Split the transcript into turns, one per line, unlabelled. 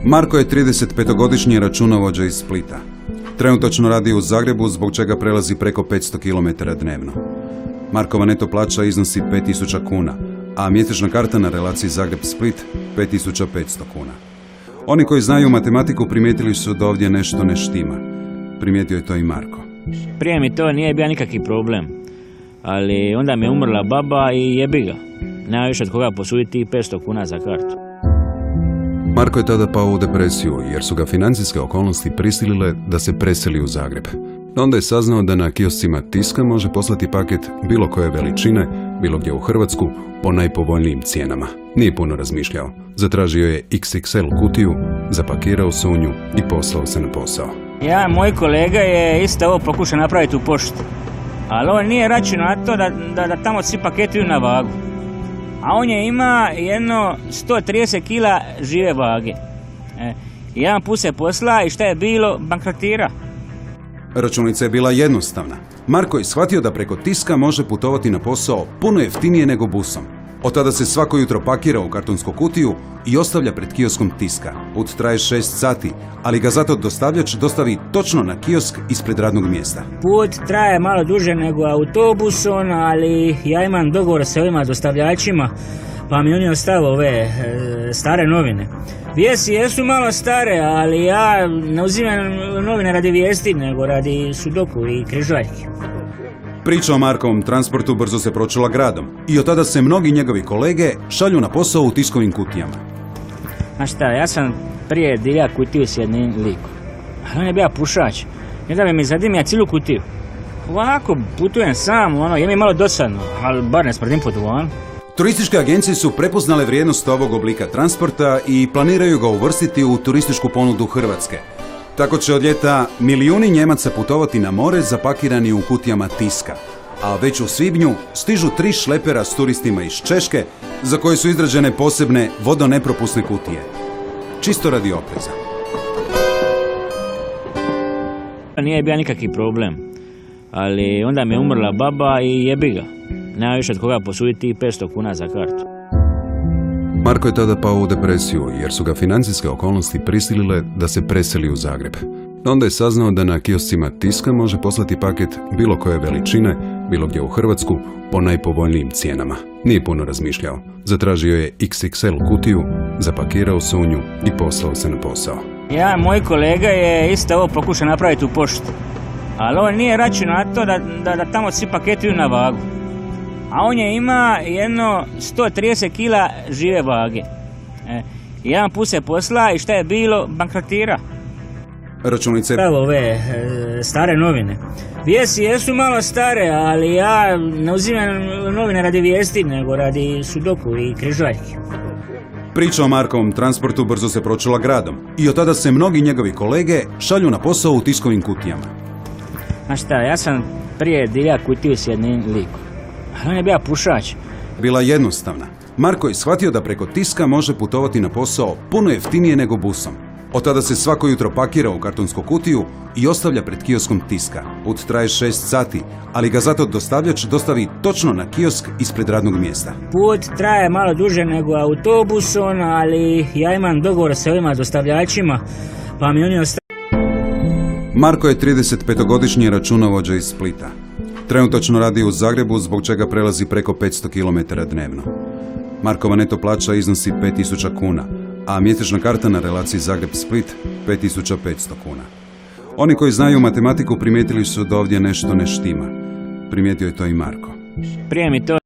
Marko je 35-godišnji računovođa iz Splita. Trenutačno radi u Zagrebu, zbog čega prelazi preko 500 km dnevno. Markova neto plaća iznosi 5000 kuna, a mjesečna karta na relaciji Zagreb-Split 5500 kuna. Oni koji znaju matematiku primijetili su da ovdje nešto ne štima. Primijetio je to i Marko.
Prije mi to nije bio nikakvi problem, ali onda mi je umrla baba i jebi ga. Nema više od koga posuditi 500 kuna za kartu.
Marko je tada pao u depresiju jer su ga financijske okolnosti prisilile da se preseli u Zagreb. Onda je saznao da na kioscima Tiska može poslati paket bilo koje veličine, bilo gdje u Hrvatsku, po najpovoljnijim cijenama. Nije puno razmišljao. Zatražio je XXL kutiju, zapakirao se u nju i poslao se na posao.
Moj kolega je isto ovo pokušao napraviti u pošti, ali on nije računao na to da tamo svi paketi idu na vagu. A on je ima jedno 130 kila žive vage. Jedan put se posla i šta je bilo, bankrotira.
Računica je bila jednostavna. Marko je shvatio da preko Tiska može putovati na posao puno jeftinije nego busom. Od tada se svako jutro pakira u kartonsku kutiju i ostavlja pred kioskom Tiska. Put traje 6 sati, ali ga zato dostavljač dostavi točno na kiosk ispred radnog mjesta.
Put traje malo duže nego autobusom, ali ja imam dogovor sa ovima dostavljačima, pa mi oni ostave ove stare novine. Vijesti jesu malo stare, ali ja ne uzimam novine radi vijesti, nego radi sudoku i križaljki.
Priča o Markovom transportu brzo se pročula gradom i od tada se mnogi njegovi kolege šalju na posao u tiskovim kutijama.
Znaš šta, ja sam prije divljao kutiju s jednim likom, ali on je bio pušač. Jedan bi mi zadimio cijelu kutiju. Ovako putujem sam, je mi malo dosadno, ali bar ne smrdim po duvanu.
Turističke agencije su prepoznale vrijednost ovog oblika transporta i planiraju ga uvrstiti u turističku ponudu Hrvatske. Tako će od ljeta milijuni Njemaca putovati na more zapakirani u kutijama Tiska, a već u svibnju stižu 3 šlepera s turistima iz Češke za koje su izrađene posebne vodonepropusne kutije. Čisto radi opreza.
Nije bio nikakvi problem, ali onda mi je umrla baba i jebi ga. Nema više od koga posuditi 500 kuna za kartu.
Marko je tada pao u depresiju jer su ga financijske okolnosti prisilile da se preseli u Zagreb. Onda je saznao da na kioscima Tiska može poslati paket bilo koje veličine, bilo gdje u Hrvatsku, po najpovoljnijim cijenama. Nije puno razmišljao. Zatražio je XXL kutiju, zapakirao se u nju i poslao se na posao. Moj kolega je isto ovo pokušao napraviti u pošti, ali on nije računao na to da tamo svi paketi idu na vagu. A on je ima jedno 130 kila žive vage. Jedan put se posla i šta je bilo, bankrotira. Računice...
Ove stare novine. Vijesti jesu malo stare, ali ja ne uzimam novine radi vijesti, nego radi sudoku i križaljki.
Priča o Markovom transportu brzo se pročula gradom i od tada se mnogi njegovi kolege šalju na posao u tiskovim kutijama.
Znaš šta, ja sam prije divljao kutiju s jednim likom, ali on je bio pušač.
Bila jednostavna. Marko je shvatio da preko Tiska može putovati na posao puno jeftinije nego busom. Od tada se svako jutro pakira u kartonsku kutiju i ostavlja pred kioskom Tiska. Put traje 6 sati, ali ga zato dostavljač dostavi točno na kiosk ispred radnog mjesta. Put
traje malo duže nego autobusom, ali ja imam dogovor sa ovima dostavljačima, pa mi oni ostave.
Marko je 35-godišnji računovođa iz Splita. Trenutačno radi u Zagrebu, zbog čega prelazi preko 500 km dnevno. Markova neto plaća iznosi 5000 kuna, a mjesečna karta na relaciji Zagreb-Split 5500 kuna. Oni koji znaju matematiku primijetili su da ovdje nešto ne štima. Primijetio je to i Marko.
Prije mi to